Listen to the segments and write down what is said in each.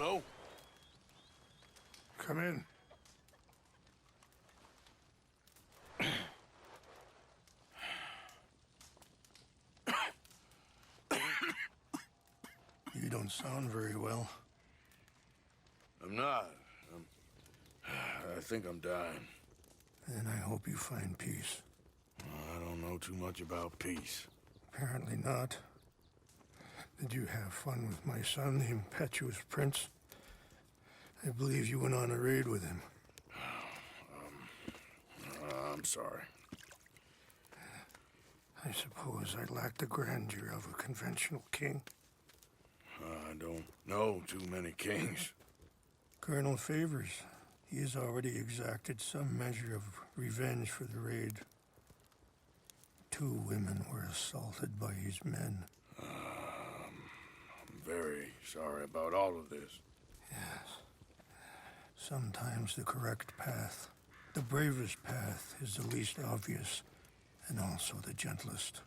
Hello? Come in. You don't sound very well. I'm not. I think I'm dying. And I hope you find peace. I don't know too much about peace. Apparently not. Did you have fun with my son, the impetuous prince? I believe you went on a raid with him. I'm sorry. I suppose I lack the grandeur of a conventional king. I don't know too many kings. Colonel Favors, he has already exacted some measure of revenge for the raid. 2 women were assaulted by his men. I'm very sorry about all of this. Yes. Sometimes the correct path, the bravest path, is the least obvious, and also the gentlest.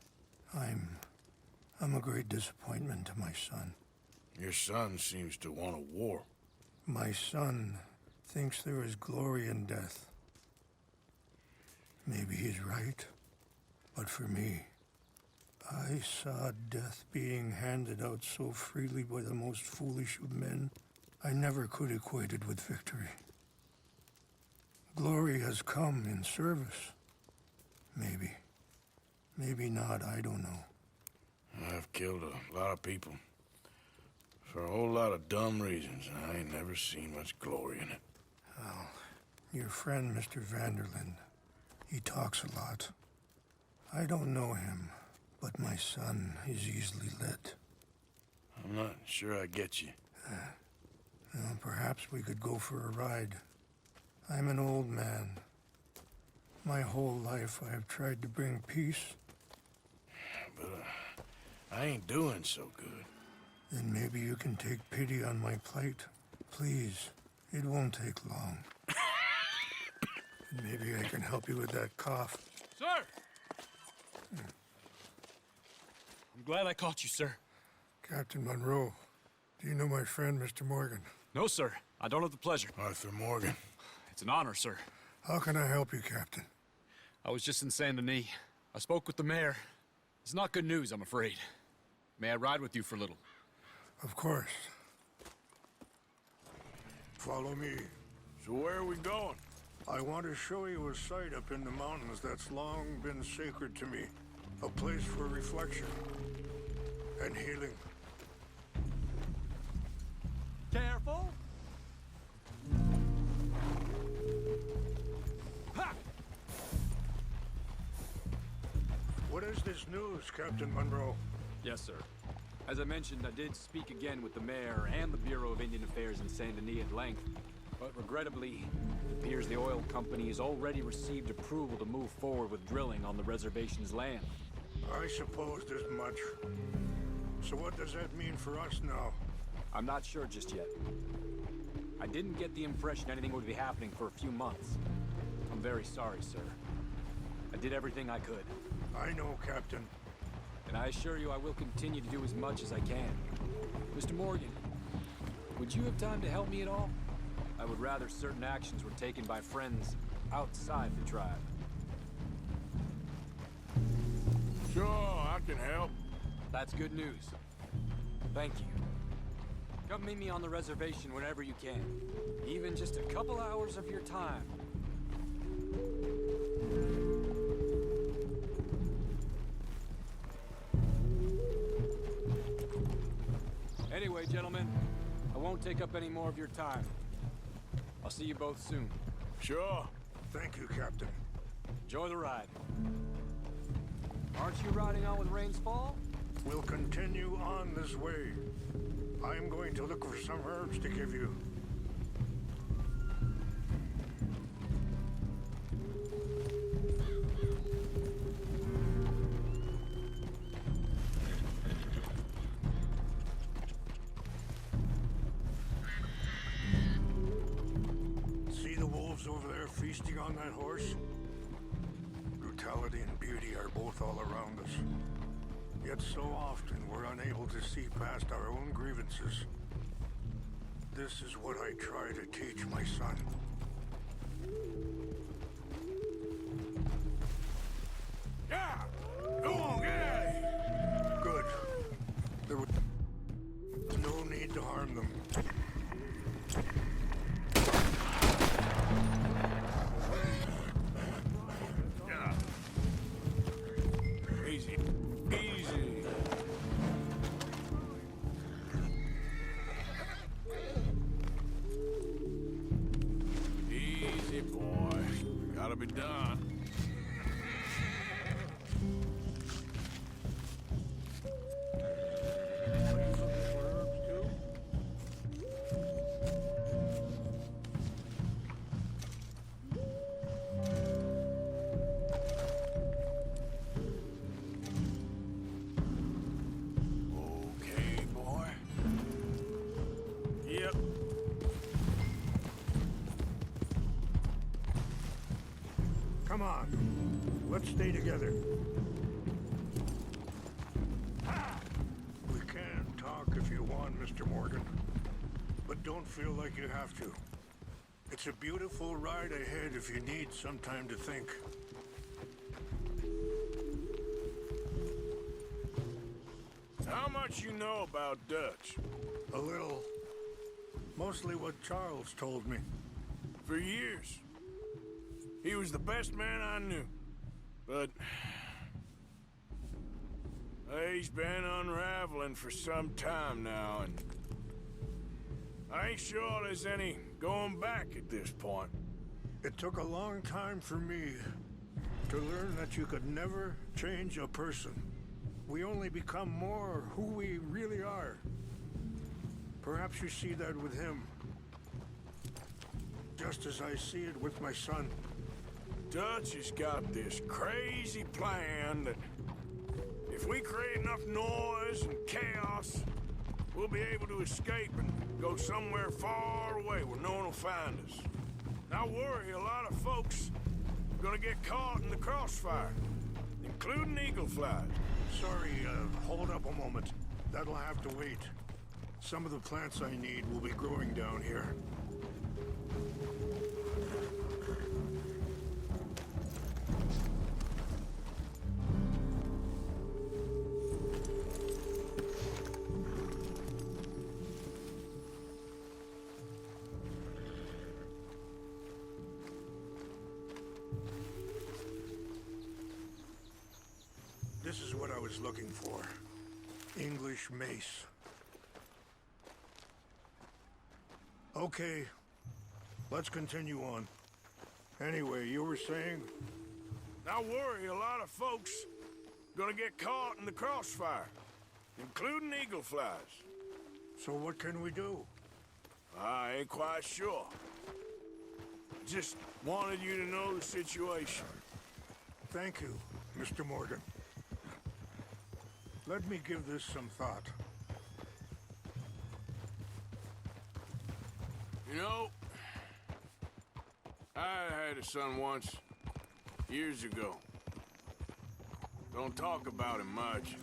I'm a great disappointment to my son. Your son seems to want a war. My son thinks there is glory in death. Maybe he's right, but for me, I saw death being handed out so freely by the most foolish of men, I never could equate it with victory. Glory has come in service. Maybe. Maybe not, I don't know. I've killed a lot of people. For a whole lot of dumb reasons, and I ain't never seen much glory in it. Well, your friend, Mr. Vanderlyn, he talks a lot. I don't know him, but my son is easily led. I'm not sure I get you. Well, perhaps we could go for a ride. I'm an old man. My whole life I have tried to bring peace. But I ain't doing so good. Then maybe you can take pity on my plight. Please, it won't take long. And maybe I can help you with that cough. Sir! I'm glad I caught you, sir. Captain Monroe, do you know my friend, Mr. Morgan? No, sir. I don't have the pleasure. Arthur Morgan. It's an honor, sir. How can I help you, Captain? I was just in Saint Denis. I spoke with the mayor. It's not good news, I'm afraid. May I ride with you for a little? Of course. Follow me. So where are we going? I want to show you a site up in the mountains that's long been sacred to me. A place for reflection and healing. Careful! Ha! What is this news, Captain Monroe? Yes, sir. As I mentioned, I did speak again with the mayor and the Bureau of Indian Affairs in Saint Denis at length. But regrettably, it appears the oil company has already received approval to move forward with drilling on the reservation's land. I supposed as much. So what does that mean for us now? I'm not sure just yet. I didn't get the impression anything would be happening for a few months. I'm very sorry, sir. I did everything I could. I know, Captain. And I assure you I will continue to do as much as I can. Mr. Morgan, would you have time to help me at all? I would rather certain actions were taken by friends outside the tribe. Sure, I can help. That's good news. Thank you. Come meet me on the reservation whenever you can. Even just a couple hours of your time. Anyway, gentlemen, I won't take up any more of your time. I'll see you both soon. Sure. Thank you, Captain. Enjoy the ride. Aren't you riding on with rains fall? We'll continue on this way. I'm going to look for some herbs to give you. See the wolves over there feasting on that horse? Brutality and beauty are both all around us. Yet so often we're unable to see past our own grievances. This is what I try to teach my son. Yeah! Go on, get out of here! Good. There was no need to harm them. Yeah. Easy. Easy. Easy, boy. Gotta be done. Okay, boy. Yep. Come on. Let's stay together. We can talk if you want, Mr. Morgan. But don't feel like you have to. It's a beautiful ride ahead if you need some time to think. How much you know about Dutch? A little. Mostly what Charles told me. For years. He was the best man I knew. But... he's been unraveling for some time now, and... I ain't sure there's any going back at this point. It took a long time for me to learn that you could never change a person. We only become more who we really are. Perhaps you see that with him. Just as I see it with my son. Dutch has got this crazy plan that if we create enough noise and chaos, we'll be able to escape and go somewhere far away where no one will find us. I worry a lot of folks are gonna get caught in the crossfire, including eagle flies. Sorry, hold up a moment. That'll have to wait. Some of the plants I need will be growing down here. This is what I was looking for. English mace. Okay, let's continue on. Anyway, you were saying? I worry a lot of folks gonna get caught in the crossfire, including eagle flies. So what can we do? I ain't quite sure. Just wanted you to know the situation. Thank you, Mr. Morgan. Let me give this some thought. You know, I had a son once, years ago. Don't talk about him much.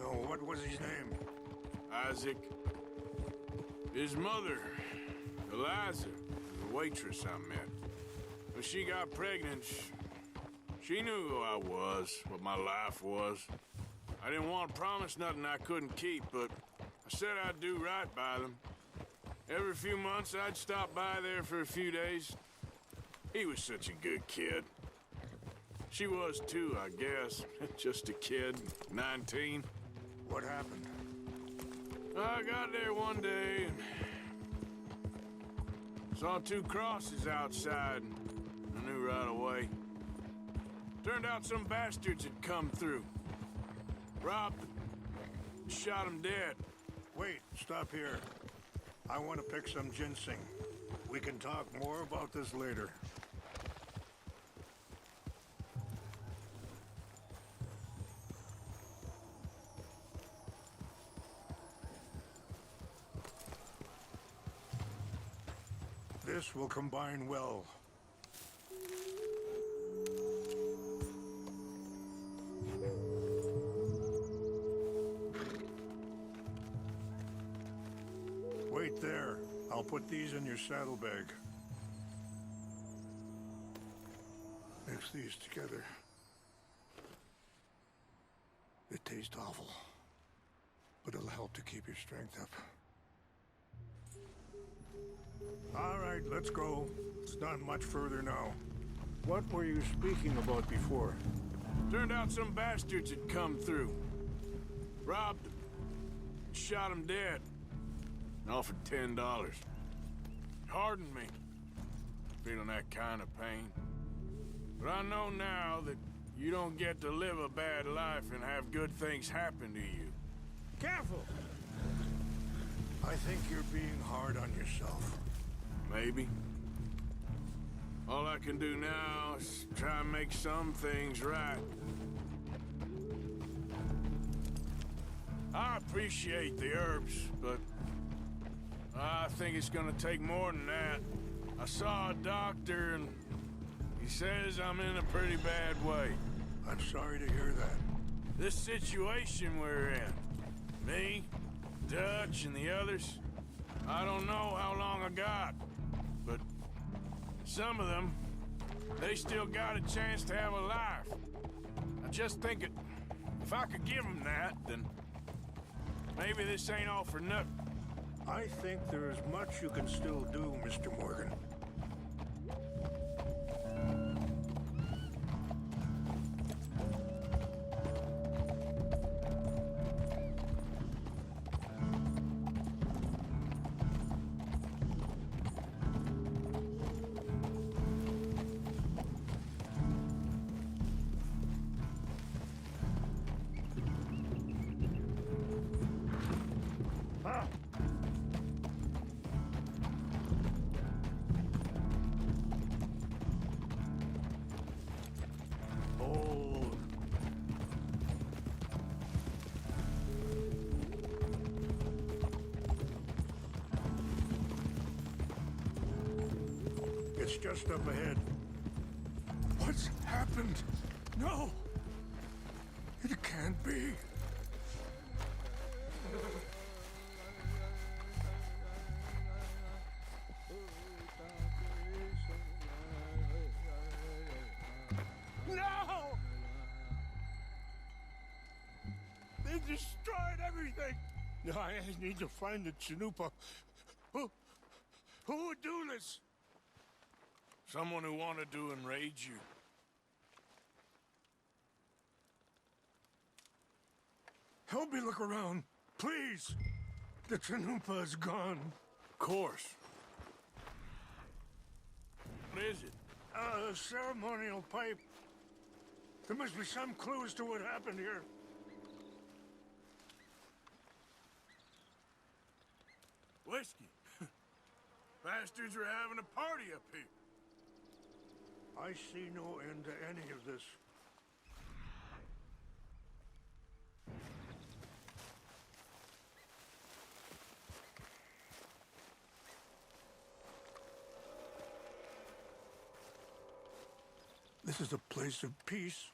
No, what was his name? Isaac. His mother, Eliza, the waitress I met. When she got pregnant, she knew who I was, what my life was. I didn't want to promise nothing I couldn't keep, but I said I'd do right by them. Every few months, I'd stop by there for a few days. He was such a good kid. She was too, I guess. Just a kid, 19. What happened? I got there one day and saw two crosses outside. I knew right away. Turned out some bastards had come through. Robbed them. Shot him dead. Wait, stop here. I want to pick some ginseng. We can talk more about this later. This will combine well. Wait. Right there. I'll put these in your saddlebag. Mix these together. They taste awful, but it'll help to keep your strength up. All right, let's go. It's not much further now. What were you speaking about before? Turned out some bastards had come through. Robbed them. Shot him dead. And offered $10. Hardened me. Feeling that kind of pain. But I know now that you don't get to live a bad life and have good things happen to you. Careful! I think you're being hard on yourself. Maybe. All I can do now is try and make some things right. I appreciate the herbs, but I think it's gonna take more than that. I saw a doctor and he says I'm in a pretty bad way. I'm sorry to hear that. This situation we're in, me, Dutch, and the others, I don't know how long I got, but some of them, they still got a chance to have a life. I just think if I could give them that, then maybe this ain't all for nothing. I think there is much you can still do, Mr. Morgan. It's just up ahead. What's happened? No! It can't be. No! They destroyed everything! I need to find the Chanupa. Who would do this? Someone who wanted to enrage you. Help me look around, please. The Chanupa is gone. Of course. What is it? A ceremonial pipe. There must be some clue as to what happened here. Whiskey. Bastards are having a party up here. I see no end to any of this. This is a place of peace.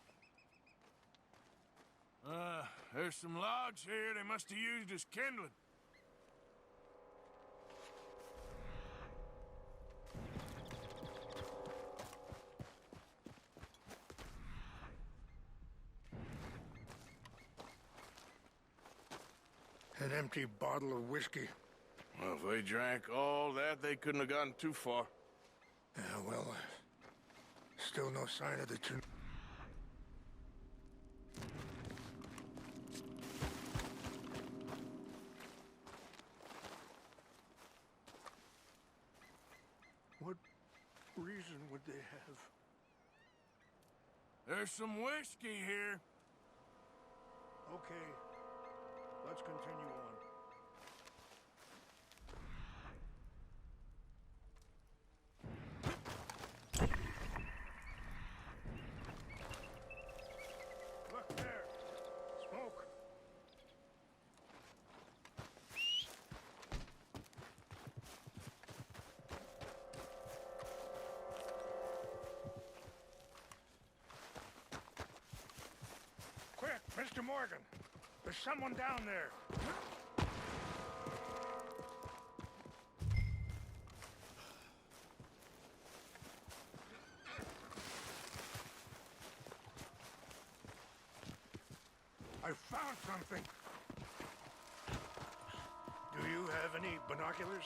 There's some logs here they must have used as kindling. An empty bottle of whiskey. Well, if they drank all that, they couldn't have gotten too far. Yeah, well, still no sign of the two. What reason would they have? There's some whiskey here. Okay, let's continue on. Look there. Smoke. Quick, Mr. Morgan. There's someone down there. I found something. Do you have any binoculars?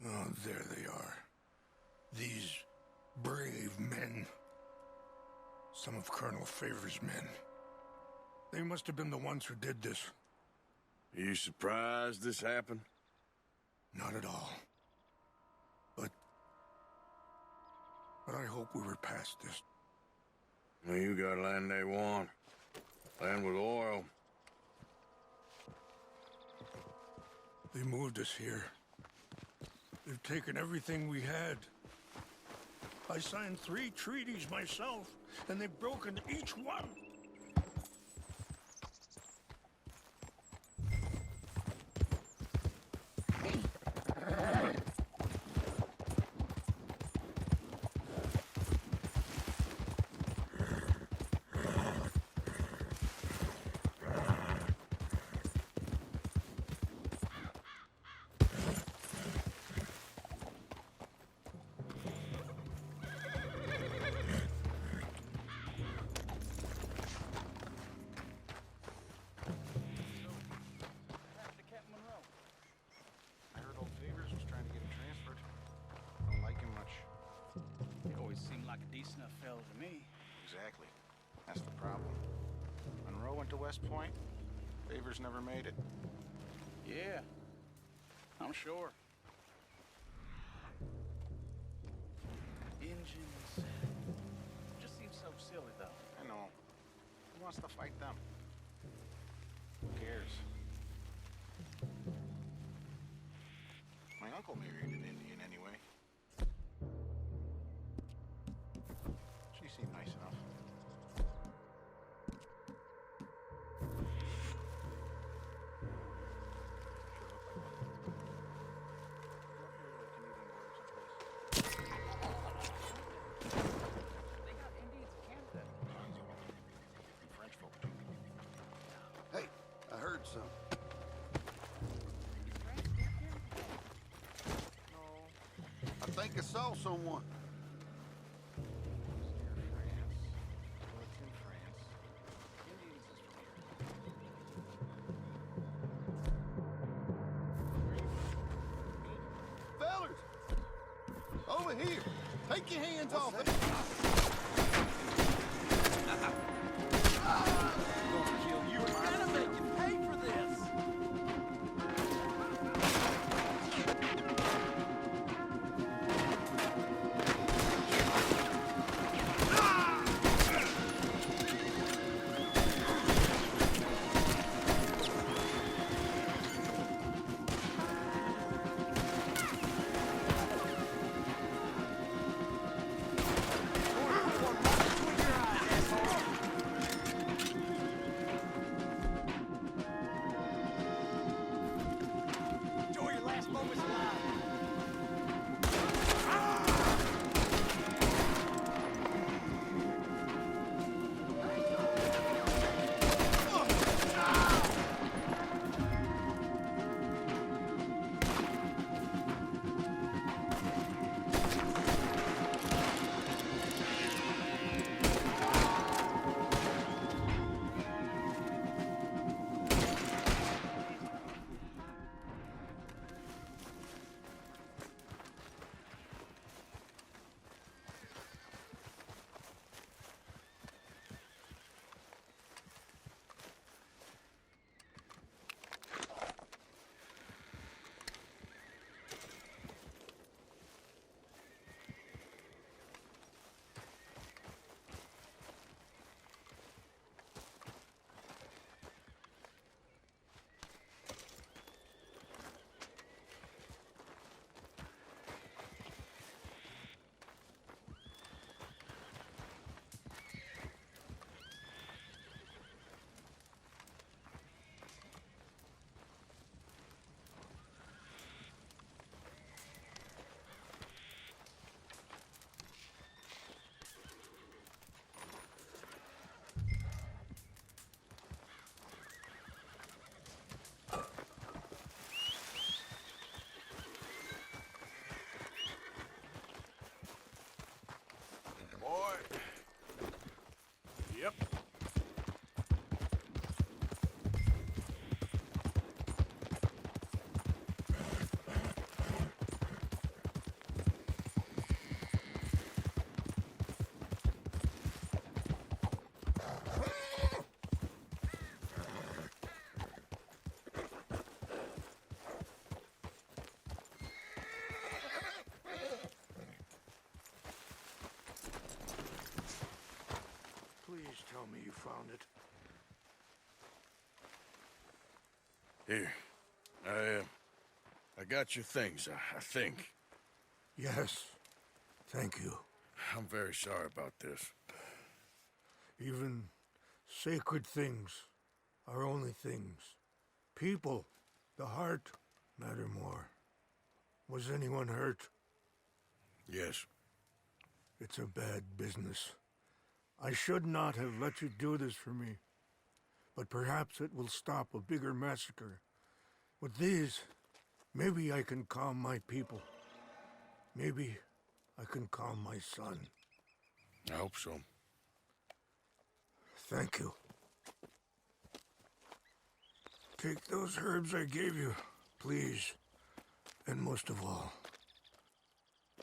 Oh, there they are. These brave men. Some of Colonel Favor's men. They must have been the ones who did this. Are you surprised this happened? Not at all. But I hope we were past this. Well, you got land they want. Land with oil. They moved us here. They've taken everything we had. I signed 3 treaties myself, and they've broken each one. Exactly. That's the problem. Monroe went to West Point. Favors never made it. Yeah, I'm sure. Engines. Just seems so silly, though. I know. Who wants to fight them? Who cares? My uncle married an Indian anyway. She seemed nice enough. Hey, I heard some. I think I saw someone. Fellers! Over here! Take your hands off it! Here. I got your things, I think. Yes. Thank you. I'm very sorry about this. Even sacred things are only things. People, the heart, matter more. Was anyone hurt? Yes. It's a bad business. I should not have let you do this for me. But perhaps it will stop a bigger massacre. With these, maybe I can calm my people. Maybe I can calm my son. I hope so. Thank you. Take those herbs I gave you, please. And most of all,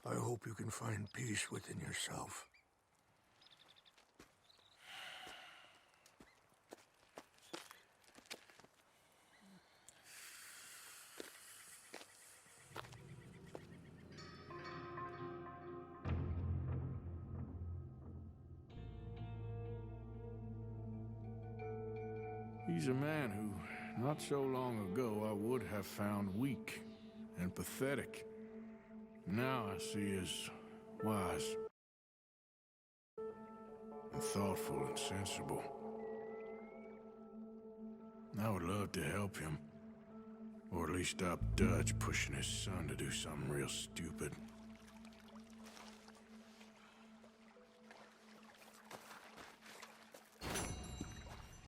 I hope you can find peace within yourself. He's a man who, not so long ago, I would have found weak and pathetic. Now I see as wise and thoughtful and sensible. I would love to help him, or at least stop Dutch pushing his son to do something real stupid.